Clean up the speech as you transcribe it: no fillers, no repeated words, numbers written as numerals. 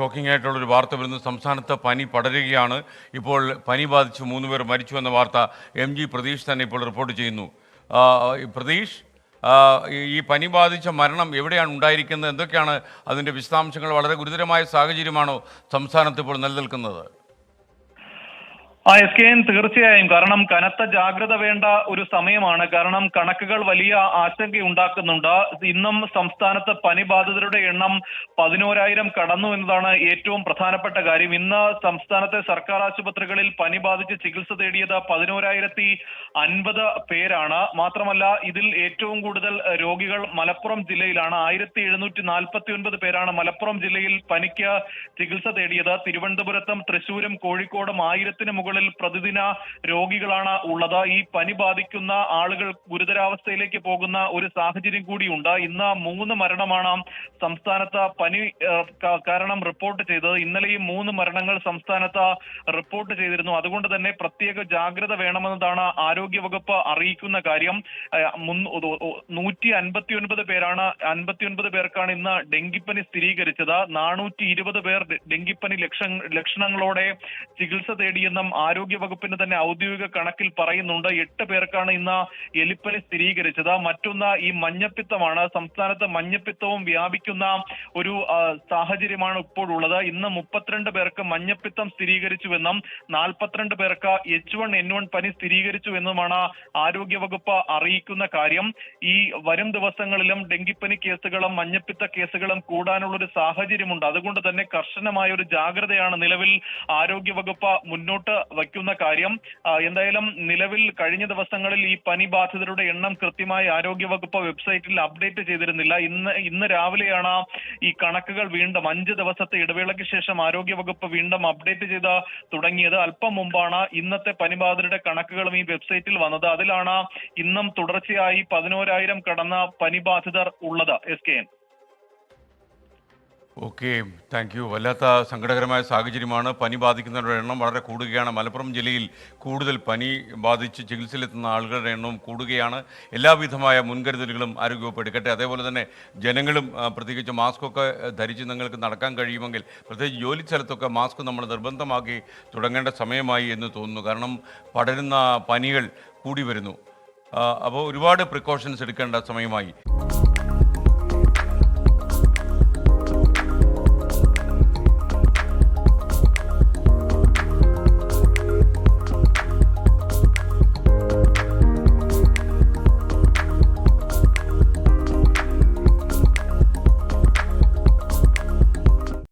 Shocking ആയിട്ടുള്ളൊരു വാർത്ത വരുന്നത് സംസ്ഥാനത്ത് പനി പടരുകയാണ്. ഇപ്പോൾ പനി ബാധിച്ച് 3 പേർ മരിച്ചു എന്ന വാർത്ത MG പ്രതീഷ് തന്നെ ഇപ്പോൾ റിപ്പോർട്ട് ചെയ്യുന്നു. പ്രതീഷ്, ഈ പനി ബാധിച്ച മരണം എവിടെയാണ് ഉണ്ടായിരിക്കുന്നത്? എന്തൊക്കെയാണ് അതിൻ്റെ വിശദാംശങ്ങൾ? വളരെ ഗുരുതരമായ സാഹചര്യമാണോ സംസ്ഥാനത്ത് ഇപ്പോൾ നിലനിൽക്കുന്നത്? SKN തീർച്ചയായും. കാരണം കനത്ത ജാഗ്രത വേണ്ട ഒരു സമയമാണ്. കാരണം കണക്കുകൾ വലിയ ആശങ്കയുണ്ടാക്കുന്നുണ്ട്. ഇന്നും സംസ്ഥാനത്ത് പനി ബാധിതരുടെ എണ്ണം 11,000 കടന്നു എന്നതാണ് ഏറ്റവും പ്രധാനപ്പെട്ട കാര്യം. ഇന്ന് സംസ്ഥാനത്തെ സർക്കാർ ആശുപത്രികളിൽ പനി ബാധിച്ച് ചികിത്സ തേടിയത് 11,050 പേരാണ്. മാത്രമല്ല, ഇതിൽ ഏറ്റവും കൂടുതൽ രോഗികൾ മലപ്പുറം ജില്ലയിലാണ്. 1,749 പേരാണ് മലപ്പുറം ജില്ലയിൽ പനിക്ക് ചികിത്സ തേടിയത്. തിരുവനന്തപുരത്തും തൃശൂരും കോഴിക്കോടും 1000-ന് മുകളിൽ പ്രതിദിന രോഗികളാണ് ഉള്ളത്. ഈ പനി ബാധിക്കുന്ന ആളുകൾ ഗുരുതരാവസ്ഥയിലേക്ക് പോകുന്ന ഒരു സാഹചര്യം കൂടിയുണ്ട്. ഇന്ന് 3 മരണമാണ് സംസ്ഥാനത്ത് പനി കാരണം റിപ്പോർട്ട് ചെയ്തത്. ഇന്നലെയും 3 മരണങ്ങൾ സംസ്ഥാനത്ത് റിപ്പോർട്ട് ചെയ്തിരുന്നു. അതുകൊണ്ട് തന്നെ പ്രത്യേക ജാഗ്രത വേണമെന്നതാണ് ആരോഗ്യവകുപ്പ് അറിയിക്കുന്ന കാര്യം. 159 പേരാണ് 59 പേർക്കാണ് ഇന്ന് ഡെങ്കിപ്പനി സ്ഥിരീകരിച്ചത്. 420 പേർ ഡെങ്കിപ്പനി ലക്ഷണങ്ങളോടെ ചികിത്സ തേടിയെന്നും ആരോഗ്യ വകുപ്പിന്റെ തന്നെ ഔദ്യോഗിക കണക്കിൽ പറയുന്നുണ്ട്. 8 പേർക്കാണ് ഇന്ന് എലിപ്പനി സ്ഥിരീകരിച്ചത്. മറ്റൊന്ന് ഈ മഞ്ഞപ്പിത്തമാണ്. സംസ്ഥാനത്ത് മഞ്ഞപ്പിത്തവും വ്യാപിക്കുന്ന ഒരു സാഹചര്യമാണ് ഇപ്പോഴുള്ളത്. ഇന്ന് 32 പേർക്ക് മഞ്ഞപ്പിത്തം സ്ഥിരീകരിച്ചുവെന്നും 42 പേർക്ക് H1N1 പനി സ്ഥിരീകരിച്ചു എന്നുമാണ് ആരോഗ്യവകുപ്പ് അറിയിക്കുന്ന കാര്യം. ഈ വരും ദിവസങ്ങളിലും ഡെങ്കിപ്പനി കേസുകളും മഞ്ഞപ്പിത്ത കേസുകളും കൂടാനുള്ളൊരു സാഹചര്യമുണ്ട്. അതുകൊണ്ട് തന്നെ കർശനമായ ഒരു ജാഗ്രതയാണ് നിലവിൽ ആരോഗ്യവകുപ്പ് മുന്നോട്ട് വയ്ക്കുന്ന കാര്യം. എന്തായാലും നിലവിൽ കഴിഞ്ഞ ദിവസങ്ങളിൽ ഈ പനി ബാധിതരുടെ എണ്ണം കൃത്യമായി ആരോഗ്യവകുപ്പ് വെബ്സൈറ്റിൽ അപ്ഡേറ്റ് ചെയ്തിരുന്നില്ല. ഇന്ന് രാവിലെയാണ് ഈ കണക്കുകൾ വീണ്ടും 5 ദിവസത്തെ ഇടവേളയ്ക്ക് ശേഷം ആരോഗ്യവകുപ്പ് വീണ്ടും അപ്ഡേറ്റ് ചെയ്ത് തുടങ്ങിയത്. അല്പം മുമ്പാണ് ഇന്നത്തെ പനിബാധിതരുടെ കണക്കുകളും ഈ വെബ്സൈറ്റിൽ വന്നത്. അതിലാണ് ഇന്നും തുടർച്ചയായി 11,000 കടന്ന പനിബാധിതർ ഉള്ളത്. SKN. Okay, thank you. വല്ലാത്ത സങ്കടകരമായ സാഹചര്യമാണ്. പനി ബാധിക്കുന്നവരുടെ എണ്ണം വളരെ കൂടുകയാണ്. മലപ്പുറം ജില്ലയിൽ കൂടുതൽ പനി ബാധിച്ച് ചികിത്സയിലെത്തുന്ന ആളുകളുടെ എണ്ണവും കൂടുകയാണ്. എല്ലാവിധമായ മുൻകരുതലുകളും ആരോഗ്യവകുപ്പ് എടുക്കട്ടെ. അതേപോലെ തന്നെ ജനങ്ങളും പ്രത്യേകിച്ച് മാസ്കൊക്കെ ധരിച്ച് നിങ്ങൾക്ക് നടക്കാൻ കഴിയുമെങ്കിൽ, പ്രത്യേകിച്ച് ജോലി സ്ഥലത്തൊക്കെ മാസ്ക് നമ്മൾ നിർബന്ധമാക്കി തുടങ്ങേണ്ട സമയമായി എന്ന് തോന്നുന്നു. കാരണം പടരുന്ന പനികൾ കൂടി വരുന്നു. അപ്പോൾ ഒരുപാട് പ്രിക്കോഷൻസ് എടുക്കേണ്ട സമയമായി.